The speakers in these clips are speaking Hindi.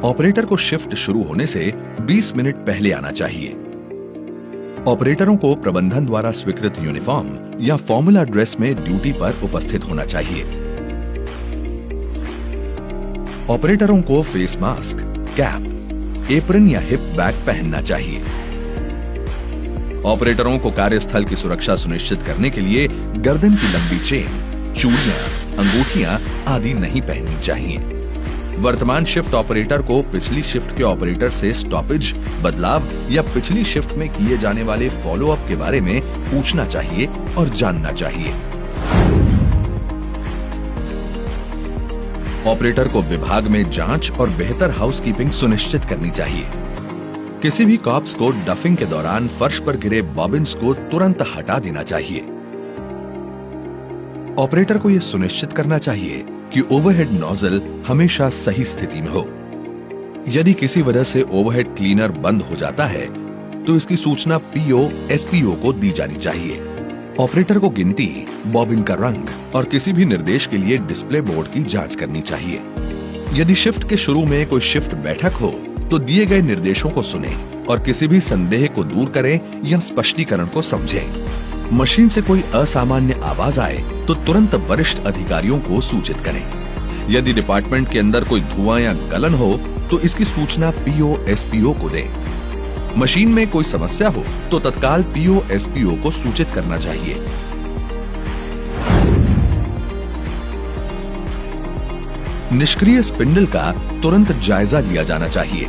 ऑपरेटर को शिफ्ट शुरू होने से 20 मिनट पहले आना चाहिए। ऑपरेटरों को प्रबंधन द्वारा स्वीकृत यूनिफॉर्म या फॉर्मूला ड्रेस में ड्यूटी पर उपस्थित होना चाहिए। ऑपरेटरों को फेस मास्क, कैप, एप्रन या हिप बैग पहनना चाहिए। ऑपरेटरों को कार्यस्थल की सुरक्षा सुनिश्चित करने के लिए गर्दन की लंबी चेन, चूड़ियां, अंगूठियां आदि नहीं पहननी चाहिए। वर्तमान शिफ्ट ऑपरेटर को पिछली शिफ्ट के ऑपरेटर से स्टॉपेज, बदलाव या पिछली शिफ्ट में किए जाने वाले फॉलोअप के बारे में पूछना चाहिए और जानना चाहिए। ऑपरेटर को विभाग में जांच और बेहतर हाउसकीपिंग सुनिश्चित करनी चाहिए। किसी भी कॉप्स को डफिंग के दौरान फर्श पर गिरे बॉबिन्स को तुरंत हटा देना चाहिए। ऑपरेटर को यह सुनिश्चित करना चाहिए कि ओवरहेड नोजल हमेशा सही स्थिति में हो। यदि किसी वजह से ओवरहेड क्लीनर बंद हो जाता है तो इसकी सूचना पीओ, एसपीओ को दी जानी चाहिए। ऑपरेटर को गिनती, बॉबिन का रंग और किसी भी निर्देश के लिए डिस्प्ले बोर्ड की जांच करनी चाहिए। यदि शिफ्ट के शुरू में कोई शिफ्ट बैठक हो तो दिए गए निर्देशों को सुने और किसी भी संदेह को दूर करें या स्पष्टीकरण को समझें। मशीन से कोई असामान्य आवाज आए तो तुरंत वरिष्ठ अधिकारियों को सूचित करें। यदि डिपार्टमेंट के अंदर कोई धुआं या गलन हो तो इसकी सूचना पीओ, एसपीओ को दें। मशीन में कोई समस्या हो तो तत्काल पीओ, एसपीओ को सूचित करना चाहिए। निष्क्रिय स्पिंडल का तुरंत जायजा लिया जाना चाहिए।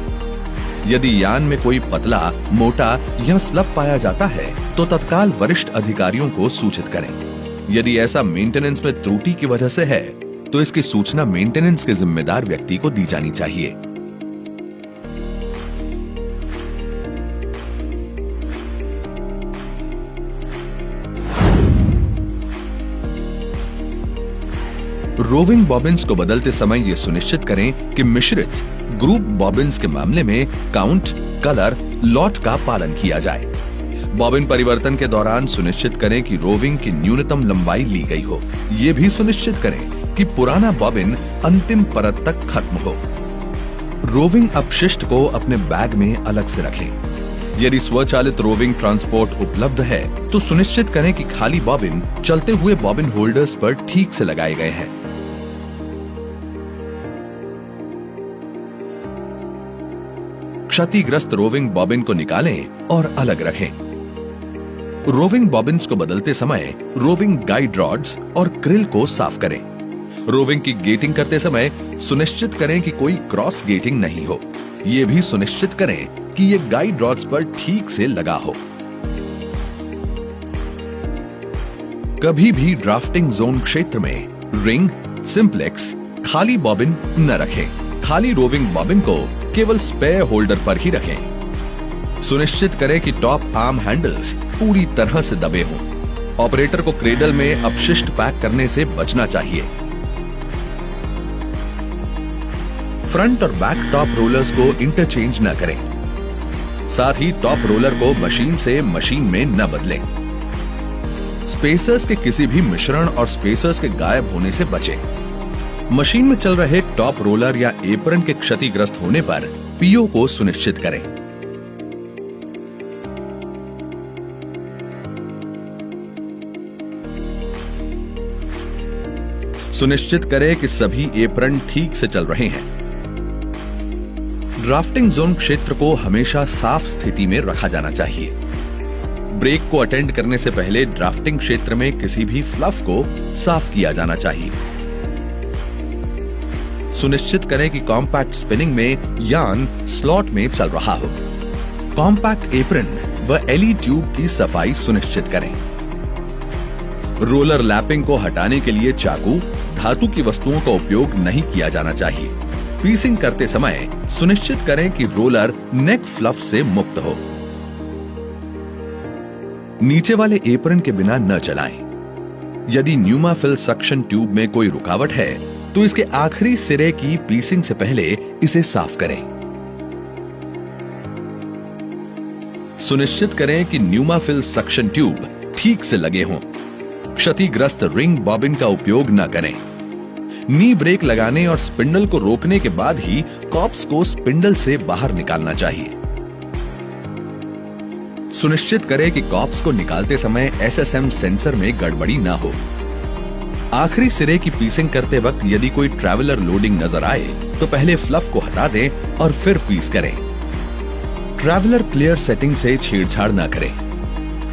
यदि यान में कोई पतला, मोटा या स्लब पाया जाता है तो तत्काल वरिष्ठ अधिकारियों को सूचित करें। यदि ऐसा मेंटेनेंस में त्रुटि की वजह से है तो इसकी सूचना मेंटेनेंस के जिम्मेदार व्यक्ति को दी जानी चाहिए। रोविंग बॉबिन्स को बदलते समय यह सुनिश्चित करें कि मिश्रित ग्रुप बॉबिन्स के मामले में काउंट, कलर, लॉट का पालन किया जाए। बॉबिन परिवर्तन के दौरान सुनिश्चित करें कि रोविंग की न्यूनतम लंबाई ली गई हो। यह भी सुनिश्चित करें कि पुराना बॉबिन अंतिम परत तक खत्म हो। रोविंग अपशिष्ट को अपने बैग में अलग से रखें। यदि स्वचालित रोविंग ट्रांसपोर्ट उपलब्ध है तो सुनिश्चित करें कि खाली बॉबिन चलते हुए बॉबिन होल्डर्स पर ठीक से लगाए गए हैं। क्षतिग्रस्त रोविंग बॉबिन को निकालें और अलग रखें। रोविंग बॉबिन्स को बदलते समय रोविंग गाइड रॉड्स और क्रिल को साफ करें। रोविंग की गेटिंग करते समय सुनिश्चित करें कि कोई क्रॉस गेटिंग नहीं हो। यह भी सुनिश्चित करें कि यह गाइड रॉड्स पर ठीक से लगा हो। कभी भी ड्राफ्टिंग जोन क्षेत्र में रिंग, सिंप्लेक्स, खाली बॉबिन न रखें। खाली रोविंग बॉबिन को केवल स्पेयर होल्डर पर ही रखें। सुनिश्चित करें कि टॉप आर्म हैंडल्स पूरी तरह से दबे हों। ऑपरेटर को क्रेडल में अपशिष्ट पैक करने से बचना चाहिए। फ्रंट और बैक टॉप रोलर्स को इंटरचेंज न करें। साथ ही टॉप रोलर को मशीन से मशीन में न बदलें। स्पेसर्स के किसी भी मिश्रण और स्पेसर्स के गायब होने से बचें। मशीन में चल रहे टॉप रोलर या एप्रन के क्षतिग्रस्त होने पर पीओ को सुनिश्चित करें। सुनिश्चित करें कि सभी एप्रन ठीक से चल रहे हैं। ड्राफ्टिंग जोन क्षेत्र को हमेशा साफ स्थिति में रखा जाना चाहिए। ब्रेक को अटेंड करने से पहले ड्राफ्टिंग क्षेत्र में किसी भी फ्लफ को साफ किया जाना चाहिए। सुनिश्चित करें कि कॉम्पैक्ट स्पिनिंग में यान स्लॉट में चल रहा हो। कॉम्पैक्ट एप्रन व एली ट्यूब की सफाई सुनिश्चित करें। रोलर लैपिंग को हटाने के लिए चाकू, धातु की वस्तुओं का उपयोग नहीं किया जाना चाहिए। पीसिंग करते समय सुनिश्चित करें कि रोलर नेक फ्लफ से मुक्त हो। नीचे वाले एप्रन के बिना न चलाएं। यदि न्यूमाफिल सक्शन ट्यूब में कोई रुकावट है तो इसके आखिरी सिरे की पीसिंग से पहले इसे साफ करें। सुनिश्चित करें कि न्यूमाफिल सक्शन ट्यूब ठीक से लगे हों। क्षतिग्रस्त रिंग बॉबिन का उपयोग न करें। नी ब्रेक लगाने और स्पिंडल को रोकने के बाद ही कॉप्स को स्पिंडल से बाहर निकालना चाहिए। सुनिश्चित करें कि कॉप्स को निकालते समय एसएसएम सेंसर में गड़बड़ी ना हो। आखिरी सिरे की पीसिंग करते वक्त यदि कोई ट्रैवलर लोडिंग नजर आए तो पहले फ्लफ को हटा दें और फिर पीस करें। ट्रैवलर क्लियर सेटिंग से छेड़छाड़ ना करें।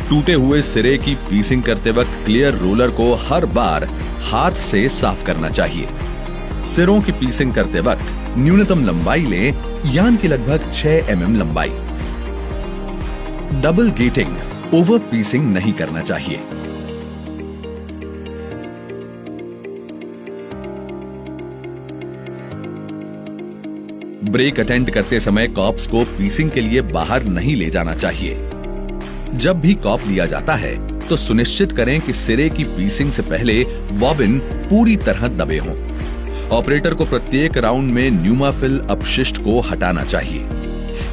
टूटे हुए सिरे की पीसिंग करते वक्त क्लियर रोलर को हर बार हाथ से साफ करना चाहिए। सिरों की पीसिंग करते वक्त न्यूनतम लंबाई लें, यान की लगभग 6 mm लंबाई। डबल गेटिंग, ओवर पीसिंग नहीं करना चाहिए। ब्रेक अटेंड करते समय कॉप्स को पीसिंग के लिए बाहर नहीं ले जाना चाहिए। जब भी कॉप लिया जाता है तो सुनिश्चित करें कि सिरे की पीसिंग से पहले बॉबिन पूरी तरह दबे हों। ऑपरेटर को प्रत्येक राउंड में न्यूमाफिल अपशिष्ट को हटाना चाहिए।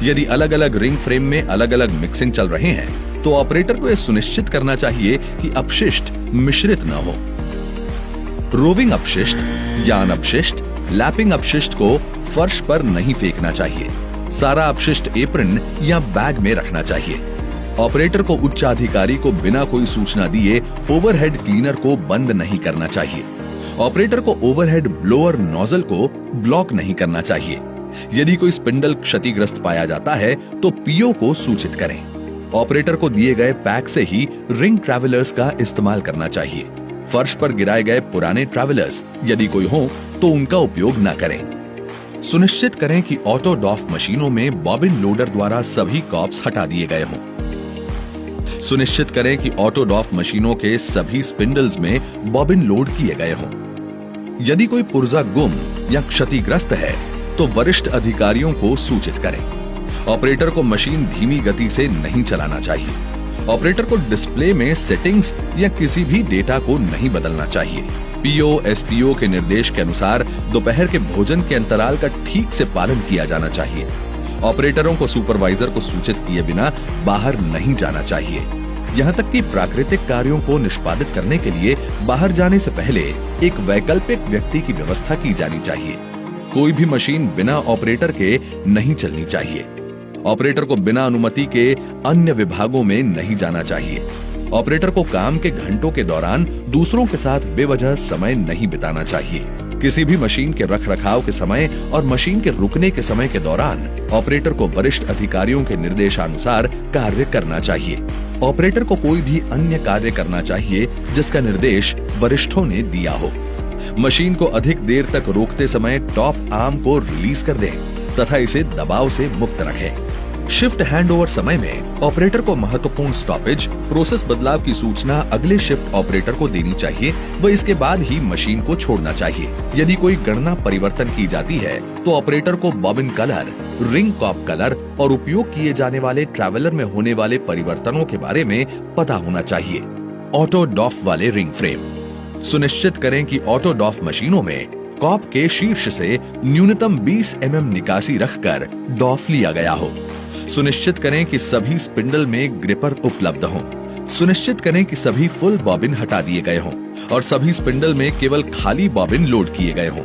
यदि अलग अलग रिंग फ्रेम में अलग अलग मिक्सिंग चल रहे हैं तो ऑपरेटर को यह सुनिश्चित करना चाहिए कि अपशिष्ट मिश्रित न हो। रोविंग अपशिष्ट, यान अपशिष्ट, लैपिंग अपशिष्ट को फर्श पर नहीं फेंकना चाहिए। सारा अपशिष्ट एप्रन या बैग में रखना चाहिए। ऑपरेटर को उच्चाधिकारी को बिना कोई सूचना दिए ओवरहेड क्लीनर को बंद नहीं करना चाहिए। ऑपरेटर को ओवरहेड ब्लोअर नोजल को ब्लॉक नहीं करना चाहिए। यदि कोई स्पिंडल क्षतिग्रस्त पाया जाता है तो पीओ को सूचित करें। ऑपरेटर को दिए गए पैक से ही रिंग ट्रैवलर्स का इस्तेमाल करना चाहिए। फर्श पर गिराए गए पुराने ट्रैवलर्स यदि कोई हो तो उनका उपयोग न करें। सुनिश्चित करें कि ऑटो डॉफ मशीनों में बॉबिन लोडर द्वारा सभी कॉप्स हटा दिए गए हों। सुनिश्चित करें कि ऑटो डॉफ मशीनों के सभी स्पिंडल्स में बॉबिन लोड किए गए हों। यदि कोई पुर्जा गुम या क्षतिग्रस्त है तो वरिष्ठ अधिकारियों को सूचित करें। ऑपरेटर को मशीन धीमी गति से नहीं चलाना चाहिए। ऑपरेटर को डिस्प्ले में सेटिंग्स या किसी भी डेटा को नहीं बदलना चाहिए। पीओ एसपीओ के निर्देश के अनुसार दोपहर के भोजन के अंतराल का ठीक से पालन किया जाना चाहिए। ऑपरेटरों को सुपरवाइजर को सूचित किए बिना बाहर नहीं जाना चाहिए। यहाँ तक कि प्राकृतिक कार्यों को निष्पादित करने के लिए बाहर जाने से पहले एक वैकल्पिक व्यक्ति की व्यवस्था की जानी चाहिए। कोई भी मशीन बिना ऑपरेटर के नहीं चलनी चाहिए। ऑपरेटर को बिना अनुमति के अन्य विभागों में नहीं जाना चाहिए। ऑपरेटर को काम के घंटों के दौरान दूसरों के साथ बेवजह समय नहीं बिताना चाहिए। किसी भी मशीन के रखरखाव के समय और मशीन के रुकने के समय के दौरान ऑपरेटर को वरिष्ठ अधिकारियों के निर्देशानुसार कार्य करना चाहिए। ऑपरेटर को कोई भी अन्य कार्य करना चाहिए जिसका निर्देश वरिष्ठों ने दिया हो। मशीन को अधिक देर तक रोकते समय टॉप आर्म को रिलीज कर दें तथा इसे दबाव से मुक्त रखें। शिफ्ट हैंडओवर समय में ऑपरेटर को महत्वपूर्ण स्टॉपेज, प्रोसेस बदलाव की सूचना अगले शिफ्ट ऑपरेटर को देनी चाहिए व इसके बाद ही मशीन को छोड़ना चाहिए। यदि कोई गणना परिवर्तन की जाती है तो ऑपरेटर को bobbin colour, ring cop colour और उपयोग किए जाने वाले ट्रैवलर में होने वाले परिवर्तनों के बारे में पता होना चाहिए। ऑटो डॉफ वाले रिंग फ्रेम। सुनिश्चित करें कि ऑटो डॉफ मशीनों में कॉप के शीर्ष से न्यूनतम 20 mm निकासी रखकर डॉफ लिया गया हो। सुनिश्चित करें कि सभी स्पिंडल में ग्रिपर उपलब्ध हों। सुनिश्चित करें कि सभी फुल बॉबिन हटा दिए गए हों और सभी स्पिंडल में केवल खाली बॉबिन लोड किए गए हों।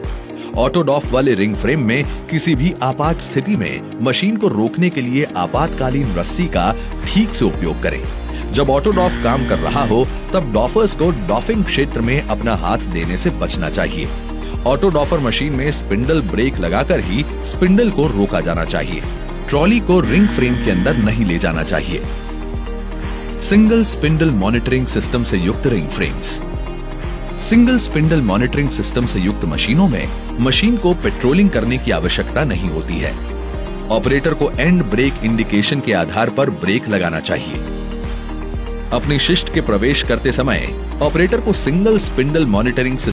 ऑटो डॉफ वाले रिंग फ्रेम में किसी भी आपात स्थिति में मशीन को रोकने के लिए आपातकालीन रस्सी का ठीक से उपयोग करें। जब ऑटो डॉफ काम कर रहा हो तब डॉफर्स को डॉफिंग क्षेत्र में अपना हाथ देने से बचना चाहिए। ऑटो डॉफर मशीन में स्पिंडल ब्रेक लगाकर ही स्पिंडल को रोका जाना चाहिए। ट्रॉली को रिंग फ्रेम के अंदर नहीं ले जाना चाहिए। सिंगल स्पिंडल मॉनिटरिंग सिस्टम से युक्त ring frames. Single spindle monitoring system से युक्त मशीनों में मशीन को पेट्रोलिंग करने की आवश्यकता नहीं होती है। ऑपरेटर को एंड ब्रेक इंडिकेशन के आधार पर ब्रेक लगाना चाहिए। अपनी शिफ्ट के प्रवेश करते समय ऑपरेटर को सिंगल स्पिंडल मॉनिटरिंग